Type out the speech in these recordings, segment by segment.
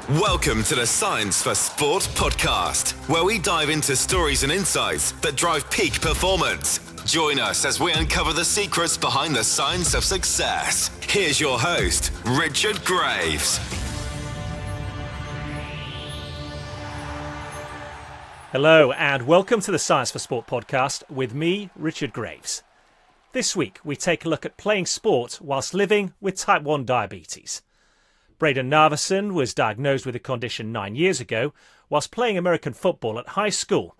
Welcome to the Science for Sport podcast, where we dive into stories and insights that drive peak performance. Join us as we uncover the secrets behind the science of success. Here's your host, Richard Graves. Hello and welcome to the Science for Sport podcast with me, Richard Graves. This week we take a look at playing sport whilst living with type 1 diabetes. Brayden Narveson was diagnosed with the condition 9 years ago whilst playing American football at high school.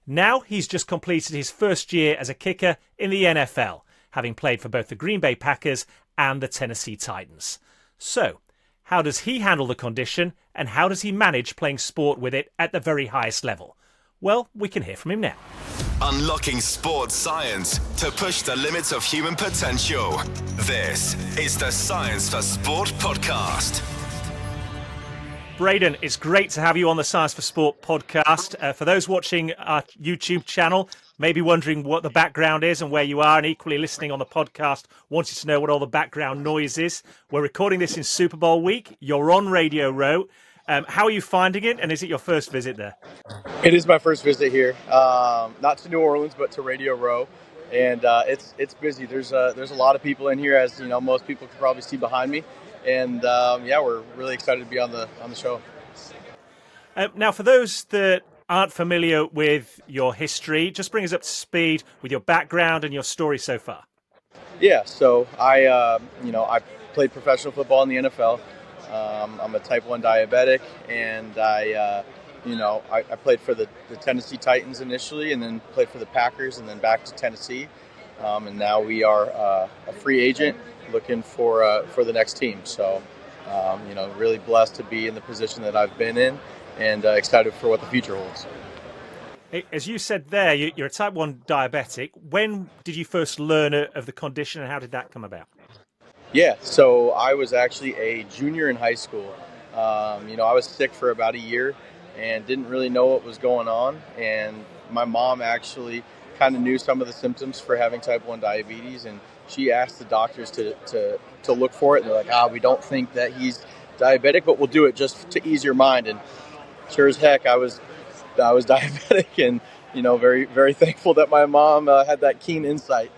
Now he's just completed his first year as a kicker in the NFL, having played for both the Green Bay Packers and the Tennessee Titans. So, how does he handle the condition and how does he manage playing sport with it at the very highest level? Well, we can hear from him now. Unlocking sports science to push the limits of human potential. This is the Science for Sport podcast. Brayden, it's great to have you on the Science for Sport podcast. For those watching our YouTube channel, maybe wondering what the background is and where you are, and equally listening on the podcast, wanting to know what all the background noise is. We're recording this in Super Bowl week. You're on Radio Row. How are you finding it, and is it your first visit there? It is my first visit here, not to New Orleans, but to Radio Row, and it's busy. There's a lot of people in here, as you know, most people can probably see behind me, and we're really excited to be on the show. Now, for those that aren't familiar with your history, just bring us up to speed with your background and your story so far. Yeah, so I played professional football in the NFL. I'm a type 1 diabetic, and I played for the Tennessee Titans initially, and then played for the Packers, and then back to Tennessee. And now we are a free agent looking for the next team. So, really blessed to be in the position that I've been in, and excited for what the future holds. As you said there, you're a type 1 diabetic. When did you first learn of the condition, and how did that come about? Yeah, so I was actually a junior in high school. I was sick for about a year and didn't really know what was going on. And my mom actually kind of knew some of the symptoms for having type 1 diabetes. And she asked the doctors to look for it. And they're like, we don't think that he's diabetic, but we'll do it just to ease your mind. And sure as heck, I was diabetic, and, very, very thankful that my mom had that keen insight.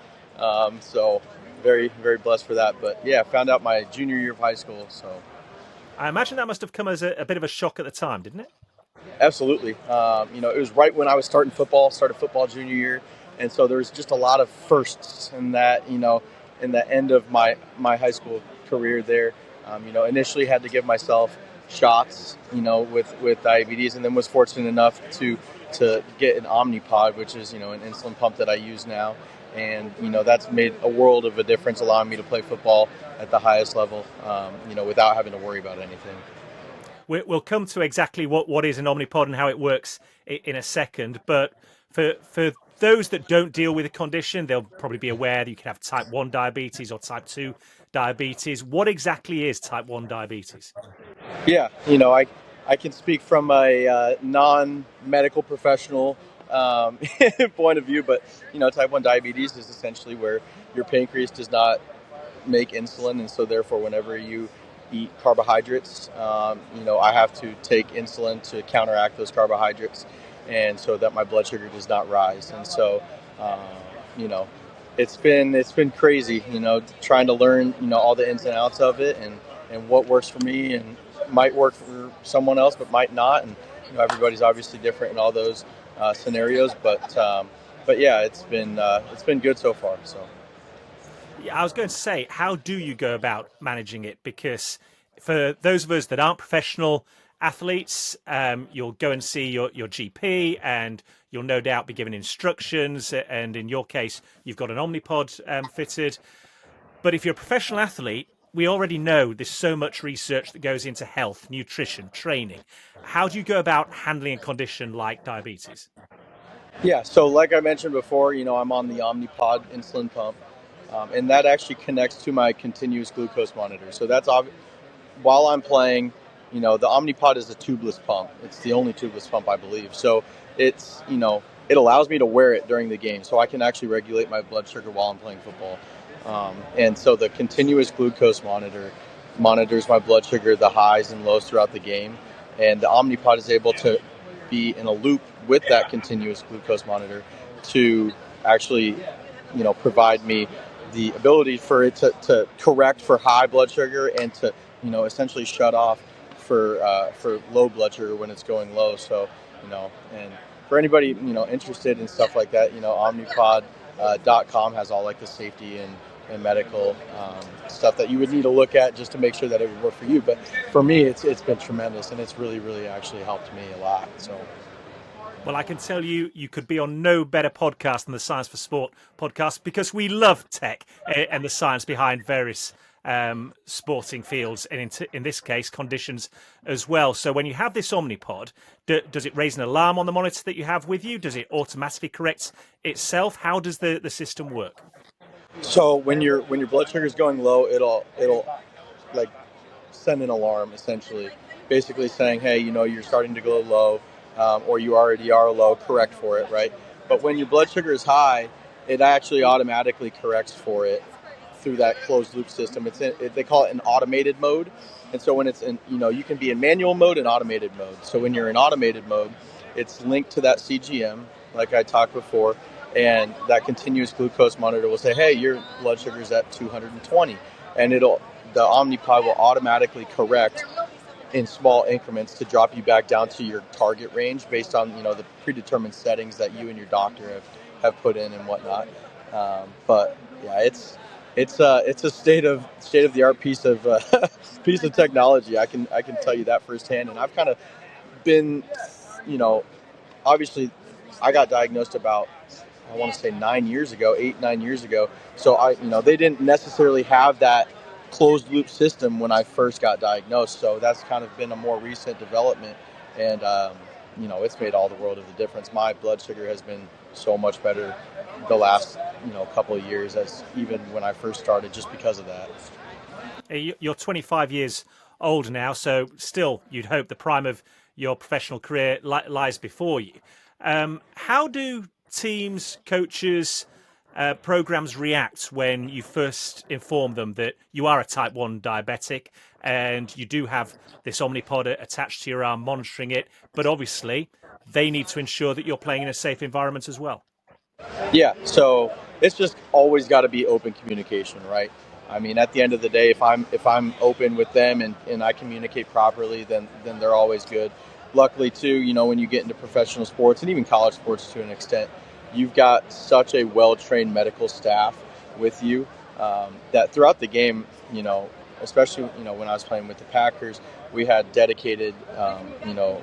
So very, very blessed for that. But yeah, found out my junior year of high school. So I imagine that must have come as a bit of a shock at the time, didn't it? Absolutely. It was right when I was started football junior year. And so there was just a lot of firsts in that, in the end of my high school career there. Initially had to give myself shots, with diabetes, and then was fortunate enough to get an Omnipod, which is, an insulin pump that I use now. And, that's made a world of a difference, allowing me to play football at the highest level, without having to worry about anything. We'll come to exactly what is an Omnipod and how it works in a second. But for those that don't deal with the condition, they'll probably be aware that you can have type 1 diabetes or type 2 diabetes. What exactly is type 1 diabetes? Yeah, I can speak from a non-medical professional point of view, but type 1 diabetes is essentially where your pancreas does not make insulin, and so therefore whenever you eat carbohydrates, I have to take insulin to counteract those carbohydrates, and so that my blood sugar does not rise. And so it's been crazy, trying to learn all the ins and outs of it, and what works for me and might work for someone else but might not, and everybody's obviously different in all those scenarios, but yeah, it's been good so far. So yeah, I was going to say, how do you go about managing it? Because for those of us that aren't professional athletes, you'll go and see your GP, and you'll no doubt be given instructions, and in your case you've got an Omnipod fitted. But if you're a professional athlete, we already know there's so much research that goes into health, nutrition, training. How do you go about handling a condition like diabetes? Yeah, so like I mentioned before, I'm on the Omnipod insulin pump, and that actually connects to my continuous glucose monitor. So that's while I'm playing, the Omnipod is a tubeless pump. It's the only tubeless pump, I believe. So it's, it allows me to wear it during the game, so I can actually regulate my blood sugar while I'm playing football. And so the continuous glucose monitor monitors my blood sugar, the highs and lows throughout the game. And the Omnipod is able to be in a loop with that continuous glucose monitor to actually, provide me the ability for it to correct for high blood sugar and to, essentially shut off for low blood sugar when it's going low. So, and for anybody, interested in stuff like that, Omnipod.com has all like the safety and medical stuff that you would need to look at just to make sure that it would work for you. But for me, it's been tremendous, and it's really, really actually helped me a lot. So. Well, I can tell you, you could be on no better podcast than the Science for Sport podcast, because we love tech and the science behind various sporting fields, and in this case, conditions as well. So when you have this Omnipod, does it raise an alarm on the monitor that you have with you? Does it automatically correct itself? How does the system work? So when your blood sugar is going low, it'll like send an alarm, essentially, basically saying, hey, you're starting to go low, or you already are low, correct for it, right? But when your blood sugar is high, it actually automatically corrects for it through that closed loop system. They call it an automated mode. And so when it's in, you can be in manual mode and automated mode. So when you're in automated mode, it's linked to that CGM, like I talked before, and that continuous glucose monitor will say, hey, your blood sugar is at 220. And the Omnipod will automatically correct in small increments to drop you back down to your target range based on, the predetermined settings that you and your doctor have put in and whatnot. But yeah, it's a state of the art piece of piece of technology. I can tell you that firsthand. And I've kind of been, obviously, I got diagnosed about, I want to say 9 years ago, 8-9 years ago. So they didn't necessarily have that closed loop system when I first got diagnosed. So that's kind of been a more recent development, and it's made all the world of the difference. My blood sugar has been so much better the last couple of years as even when I first started, just because of that. You're 25 years old now, so still you'd hope the prime of your professional career lies before you. How do teams, coaches, programs react when you first inform them that you are a type 1 diabetic and you do have this Omnipod attached to your arm monitoring it, but obviously they need to ensure that you're playing in a safe environment as well? Yeah, so it's just always got to be open communication, right? I mean, at the end of the day, if I'm open with them and I communicate properly, then they're always good. Luckily, too, when you get into professional sports and even college sports to an extent, you've got such a well-trained medical staff with you that throughout the game, especially, when I was playing with the Packers, we had dedicated, a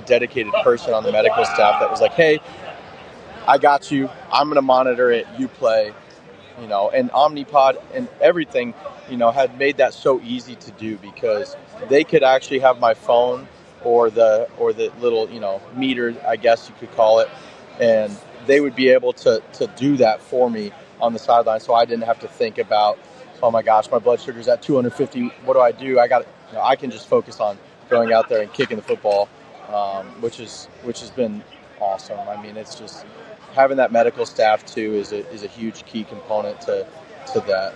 dedicated person on the medical staff that was like, hey, I got you. I'm going to monitor it. You play, and Omnipod and everything, had made that so easy to do because they could actually have my phone or the little, meter, I guess you could call it, and they would be able to do that for me on the sideline, so I didn't have to think about, oh my gosh, my blood sugar's at 250. What do I do? I can just focus on going out there and kicking the football, which has been awesome. I mean, it's just having that medical staff too is a huge key component to that.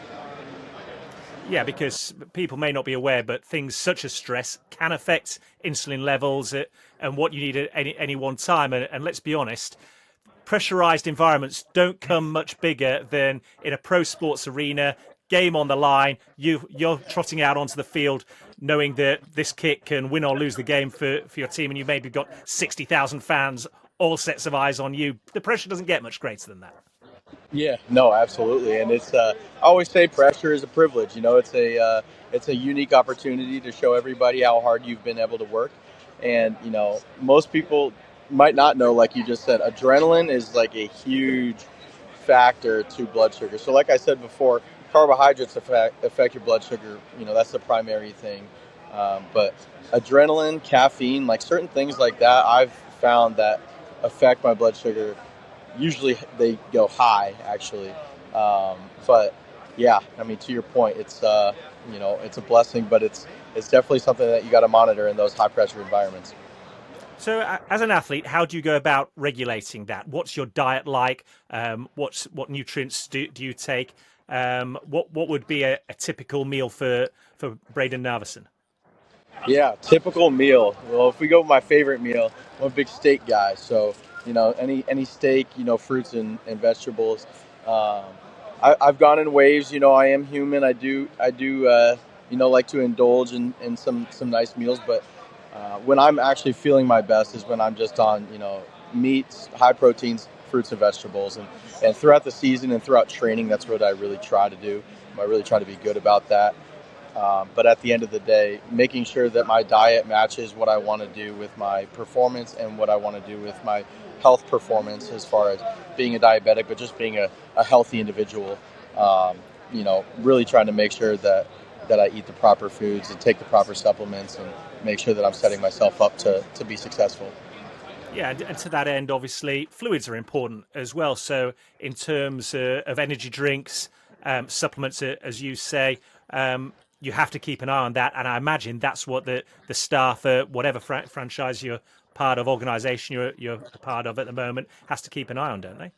Yeah, because people may not be aware, but things such as stress can affect insulin levels and what you need at any one time. And let's be honest, pressurized environments don't come much bigger than in a pro sports arena, game on the line. You're trotting out onto the field knowing that this kick can win or lose the game for your team, and you've maybe got 60,000 fans, all sets of eyes on you. The pressure doesn't get much greater than that. Yeah, no, absolutely, and it's. I always say pressure is a privilege. It's a unique opportunity to show everybody how hard you've been able to work, and most people might not know, like you just said, adrenaline is like a huge factor to blood sugar. So, like I said before, carbohydrates affect your blood sugar. That's the primary thing, but adrenaline, caffeine, like certain things like that, I've found that affect my blood sugar. Usually they go high, actually. But yeah, I mean, to your point, it's it's a blessing, but it's definitely something that you got to monitor in those high pressure environments. So, as an athlete, how do you go about regulating that? What's your diet like? What nutrients do you take? What would be a typical meal for Brayden Narveson? Yeah, typical meal. Well, if we go with my favorite meal, I'm a big steak guy. So, any steak, fruits and vegetables. Um, I've gone in waves. I am human. I do, like to indulge in some nice meals. But when I'm actually feeling my best is when I'm just on, meats, high proteins, fruits and vegetables, and throughout the season and throughout training, that's what I really try to do. I really try to be good about that. But at the end of the day, making sure that my diet matches what I want to do with my performance and what I want to do with my health performance as far as being a diabetic, but just being a healthy individual. Really trying to make sure that I eat the proper foods and take the proper supplements and make sure that I'm setting myself up to be successful. Yeah, and to that end, obviously, fluids are important as well. So, in terms of energy drinks, supplements, as you say, you have to keep an eye on that. And I imagine that's what the staff, whatever franchise you're part of, organisation you're a part of at the moment, has to keep an eye on, don't they?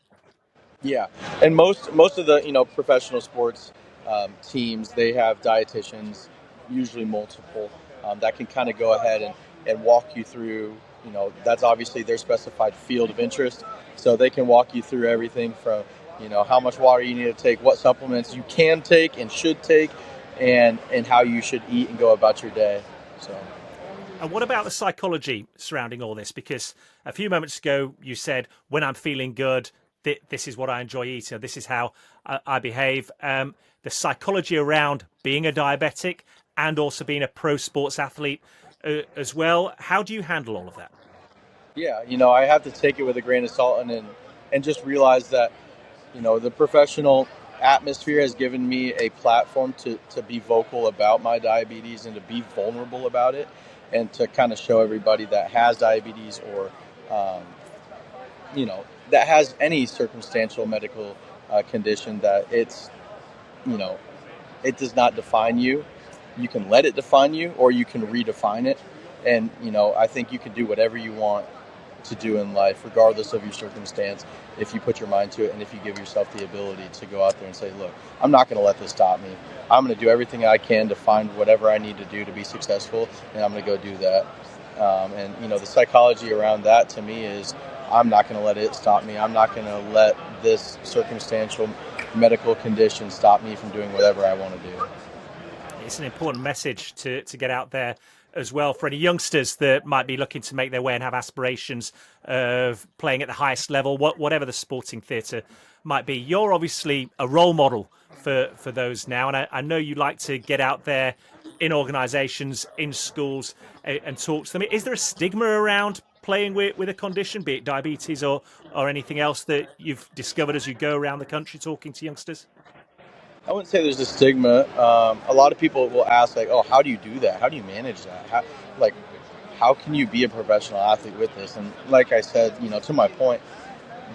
Yeah, and most of the professional sports teams, they have dietitians, usually multiple, that can kind of go ahead and walk you through. That's obviously their specified field of interest, so they can walk you through everything from how much water you need to take, what supplements you can take and should take, and how you should eat and go about your day. So. And what about the psychology surrounding all this? Because a few moments ago you said, when I'm feeling good, this is what I enjoy eating. This is how I behave. The psychology around being a diabetic and also being a pro sports athlete as well. How do you handle all of that? Yeah, I have to take it with a grain of salt and just realize that the professional atmosphere has given me a platform to be vocal about my diabetes and to be vulnerable about it and to kind of show everybody that has diabetes or, um, that has any circumstantial medical condition that you know, it does not define you. You can let it define you or you can redefine it. And, I think you can do whatever you want to do in life, regardless of your circumstance, if you put your mind to it and if you give yourself the ability to go out there and say, look, I'm not going to let this stop me. I'm going to do everything I can to find whatever I need to do to be successful, and I'm going to go do that. The psychology around that to me is I'm not going to let it stop me. I'm not going to let this circumstantial medical condition stop me from doing whatever I want to do. It's an important message to get out there as well for any youngsters that might be looking to make their way and have aspirations of playing at the highest level, whatever the sporting theatre might be. You're obviously a role model for those now, and I know you like to get out there in organisations, in schools, and talk to them. Is there a stigma around playing with a condition, be it diabetes or anything else that you've discovered as you go around the country talking to youngsters? I wouldn't say there's a stigma. A lot of people will ask, like, "Oh, how do you do that? How do you manage that? Like, how can you be a professional athlete with this?" And like I said, to my point,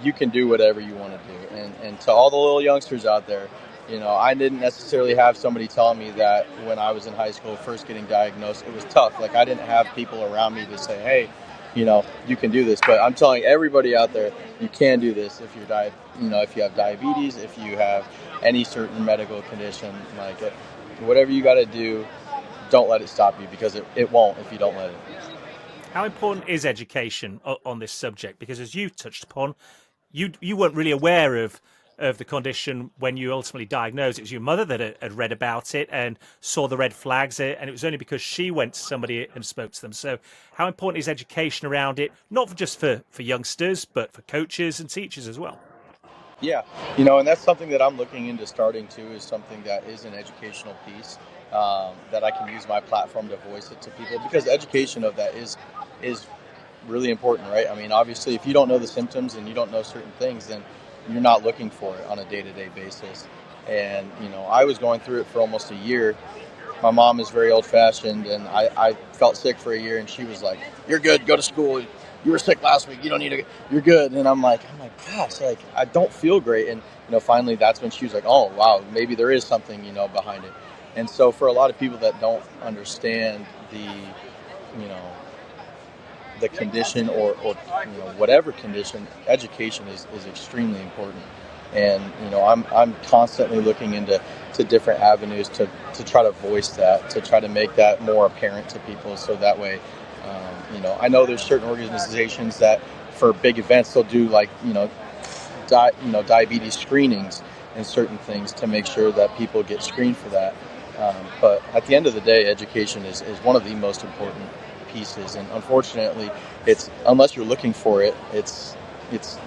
you can do whatever you want to do. And to all the little youngsters out there, I didn't necessarily have somebody tell me that when I was in high school, first getting diagnosed, it was tough. Like I didn't have people around me to say, "Hey, you can do this." But I'm telling everybody out there, you can do this if if you have diabetes, if you have any certain medical condition, like it, whatever you got to do, don't let it stop you because it won't if you don't let it. How important is education on this subject? Because as you touched upon, you weren't really aware of the condition when you ultimately diagnosed. It was your mother that had read about it and saw the red flags, and it was only because she went to somebody and spoke to them. So how important is education around it, not just for youngsters, but for coaches and teachers as well? Yeah, and that's something that I'm looking into starting too, is something that is an educational piece that I can use my platform to voice it to people, because education of that is really important, right? I mean, obviously, if you don't know the symptoms and you don't know certain things, then you're not looking for it on a day-to-day basis. And I was going through it for almost a year. My mom is very old-fashioned, and I felt sick for a year, and she was like, "You're good. Go to school. You were sick last week. You don't need to. You're good." And I'm like, gosh, like I don't feel great. And finally, that's when she was like, "Oh, wow, maybe there is something behind it." And so, for a lot of people that don't understand you know the condition or whatever condition, education is extremely important. And I'm constantly looking into different avenues to try to voice that, to try to make that more apparent to people, so that way, I know there's certain organizations that for big events they'll do like diabetes screenings and certain things to make sure that people get screened for that. But at the end of the day, education is one of the most important pieces, and unfortunately, it's unless you're looking for it, it's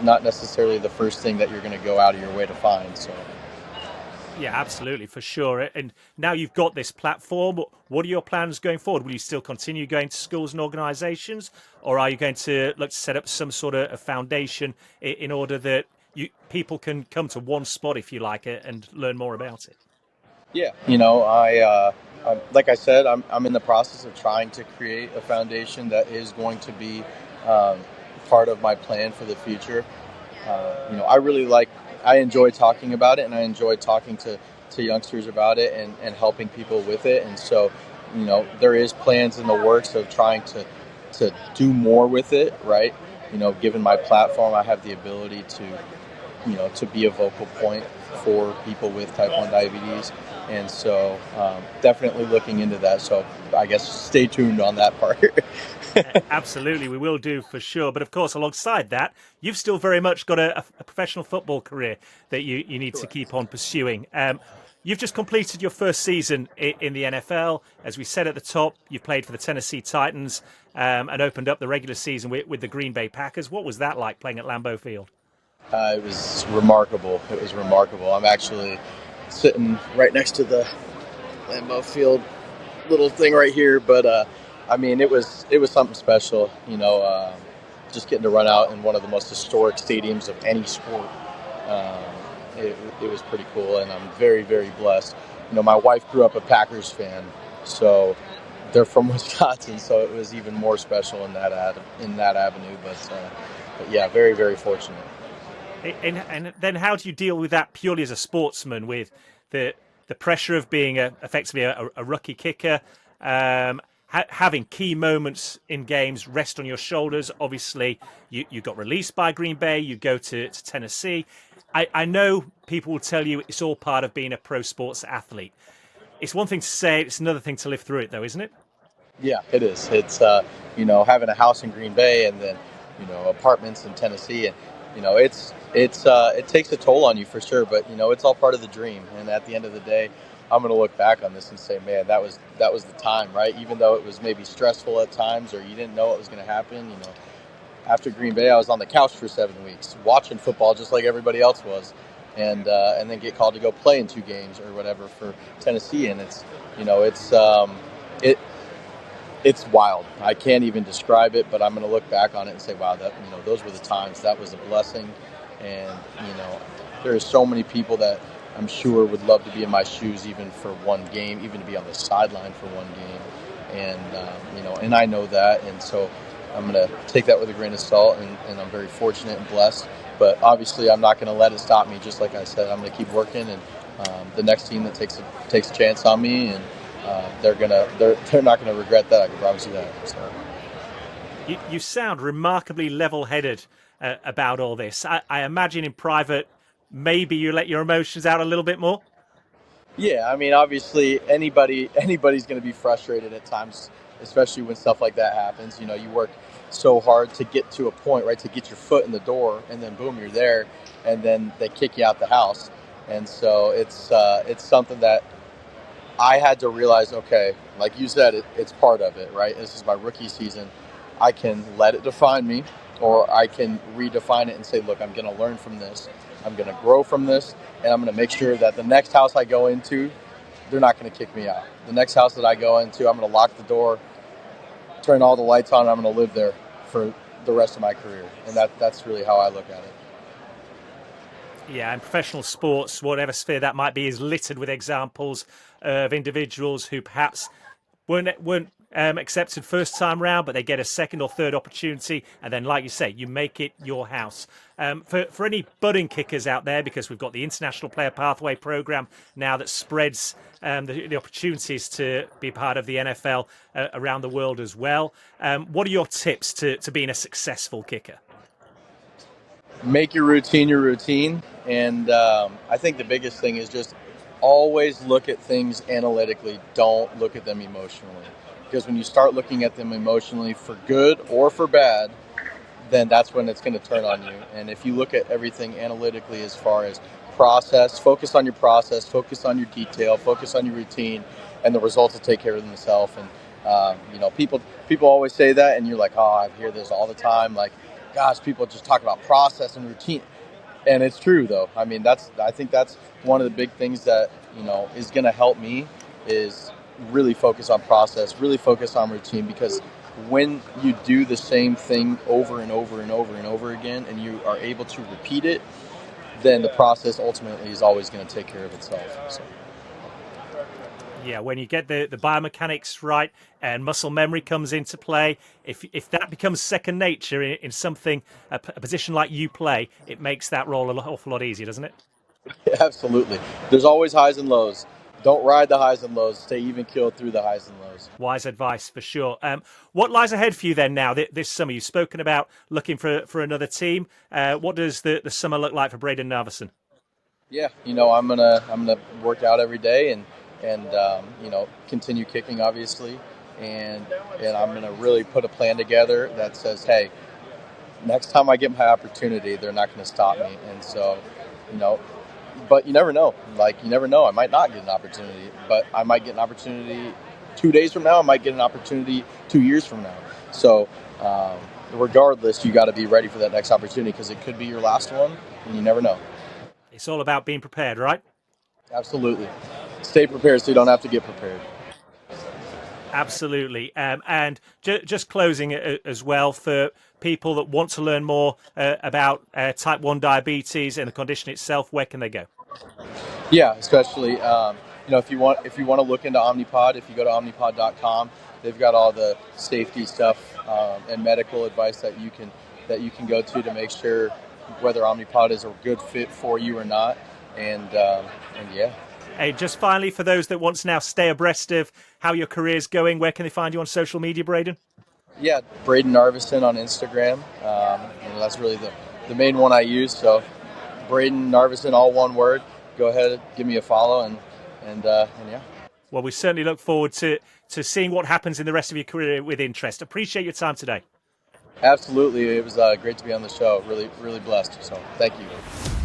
not necessarily the first thing that you're going to go out of your way to find. So. Yeah, absolutely, for sure. And now you've got this platform. What are your plans going forward? Will you still continue going to schools and organisations, or are you going to look to set up some sort of a foundation in order that people can come to one spot, if you like, and learn more about it? Yeah, like I said, I'm in the process of trying to create a foundation that is going to be um, part of my plan for the future. I enjoy talking about it, and I enjoy talking to youngsters about it, and helping people with it. And so, there is plans in the works of trying to do more with it, right? Given my platform, I have the ability to be a vocal point for people with type 1 diabetes. And so definitely looking into that. So I guess stay tuned on that part. Absolutely, we will do for sure. But of course, alongside that, you've still very much got a professional football career that you need to keep on pursuing. You've just completed your first season in the NFL. As we said at the top, you've played for the Tennessee Titans and opened up the regular season with the Green Bay Packers. What was that like playing at Lambeau Field? It was remarkable. It was remarkable. I'm actually sitting right next to the Lambeau Field little thing right here, but it was something special. Just getting to run out in one of the most historic stadiums of any sport. Um, it was pretty cool, and I'm very, very blessed. My wife grew up a Packers fan, so they're from Wisconsin, so it was even more special in that avenue. But yeah, very, very fortunate. And then how do you deal with that purely as a sportsman, with the pressure of being effectively a rookie kicker, having key moments in games rest on your shoulders? Obviously, you got released by Green Bay, you go to Tennessee. I know people will tell you it's all part of being a pro sports athlete. It's one thing to say it, it's another thing to live through it, though, isn't it? Yeah, it is. It's having a house in Green Bay, and then apartments in Tennessee, and it takes a toll on you for sure. But it's all part of the dream. And at the end of the day, I'm going to look back on this and say, man, that was the time, right? Even though it was maybe stressful at times, or you didn't know what was going to happen. After Green Bay, I was on the couch for 7 weeks watching football, just like everybody else was, and then get called to go play in 2 games or whatever for Tennessee, and it's wild. I can't even describe it, but I'm going to look back on it and say, wow, that those were the times. That was a blessing, and there are so many people that I'm sure would love to be in my shoes, even for one game, even to be on the sideline for one game, and I know that, and so I'm going to take that with a grain of salt, and I'm very fortunate and blessed. But obviously, I'm not going to let it stop me. Just like I said, I'm going to keep working, and the next team that takes a chance on me, and they're not gonna regret that. I can promise you that. So. You sound remarkably level-headed about all this. I imagine in private, maybe you let your emotions out a little bit more. Yeah, obviously anybody's going to be frustrated at times, especially when stuff like that happens. You work so hard to get to a point, right, to get your foot in the door, and then boom, you're there, and then they kick you out the house, and so it's something that I had to realize, okay, like you said, it's part of it, right? This is my rookie season. I can let it define me, or I can redefine it and say, look, I'm going to learn from this. I'm going to grow from this, and I'm going to make sure that the next house I go into, they're not going to kick me out. The next house that I go into, I'm going to lock the door, turn all the lights on, and I'm going to live there for the rest of my career. And that's really how I look at it. Yeah, and professional sports, whatever sphere that might be, is littered with examples of individuals who perhaps weren't accepted first time round, but they get a second or third opportunity, and then, like you say, you make it your house. For any budding kickers out there, because we've got the International Player Pathway Program now that spreads the opportunities to be part of the NFL around the world as well. What are your tips to being a successful kicker? make your routine. And I think the biggest thing is just always look at things analytically. Don't look at them emotionally. Because when you start looking at them emotionally for good or for bad, then that's when it's going to turn on you. And if you look at everything analytically as far as process, focus on your process, focus on your detail, focus on your routine, and the results will take care of themselves. And people always say that, and you're like, oh, I hear this all the time. Like, gosh, people just talk about process and routine. And it's true, though. I mean, I think that's one of the big things that, is going to help me is really focus on process, really focus on routine, because when you do the same thing over and over and over and over again, and you are able to repeat it, then the process ultimately is always going to take care of itself. So. Yeah, when you get the biomechanics right and muscle memory comes into play, if that becomes second nature in something, a position like you play, it makes that role an awful lot easier, doesn't it? Absolutely. There's always highs and lows. Don't ride the highs and lows. Stay even keeled through the highs and lows. Wise advice for sure. What lies ahead for you then now this summer? You've spoken about looking for another team. What does the summer look like for Brayden Narveson? Yeah, I'm gonna work out every day and continue kicking, obviously, and I'm gonna really put a plan together that says, hey, next time I get my opportunity, they're not gonna stop me. And so, but you never know. Like, you never know. I might not get an opportunity, but I might get an opportunity 2 days from now. I might get an opportunity 2 years from now. So regardless, you got to be ready for that next opportunity, because it could be your last one, and you never know. It's all about being prepared, right? Absolutely. Stay prepared so you don't have to get prepared. Absolutely. And just closing as well, for people that want to learn more about type 1 diabetes and the condition itself, where can they go? Yeah, especially if you want to look into Omnipod, if you go to omnipod.com, they've got all the safety stuff and medical advice that you can go to make sure whether Omnipod is a good fit for you or not. And yeah. Hey, just finally, for those that want to now stay abreast of how your career's going, where can they find you on social media, Brayden? Yeah, Brayden Narveson on Instagram. That's really the main one I use. So Brayden Narveson, all one word. Go ahead, give me a follow, and yeah. Well, we certainly look forward to seeing what happens in the rest of your career with interest. Appreciate your time today. Absolutely. It was great to be on the show. Really, really blessed. So thank you.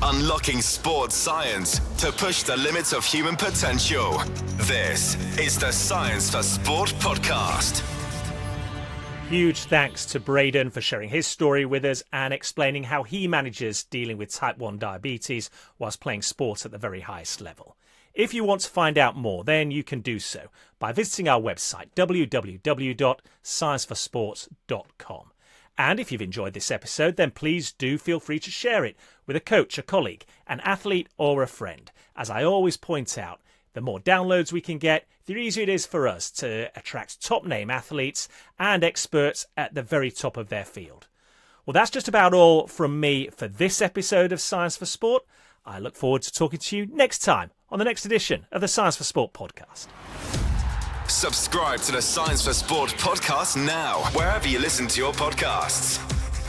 Unlocking sports science to push the limits of human potential. This is the Science for Sport podcast. Huge thanks to Brayden for sharing his story with us and explaining how he manages dealing with type 1 diabetes whilst playing sport at the very highest level. If you want to find out more, then you can do so by visiting our website, www.scienceforsport.com. And if you've enjoyed this episode, then please do feel free to share it with a coach, a colleague, an athlete, or a friend. As I always point out, the more downloads we can get, the easier it is for us to attract top-name athletes and experts at the very top of their field. Well, that's just about all from me for this episode of Science for Sport. I look forward to talking to you next time on the next edition of the Science for Sport podcast. Subscribe to the Science for Sport podcast now, wherever you listen to your podcasts.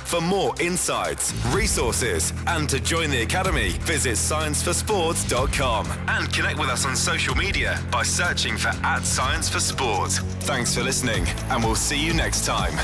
For more insights, resources, and to join the Academy, visit scienceforsport.com and connect with us on social media by searching for @ScienceForSport. Thanks for listening, and we'll see you next time.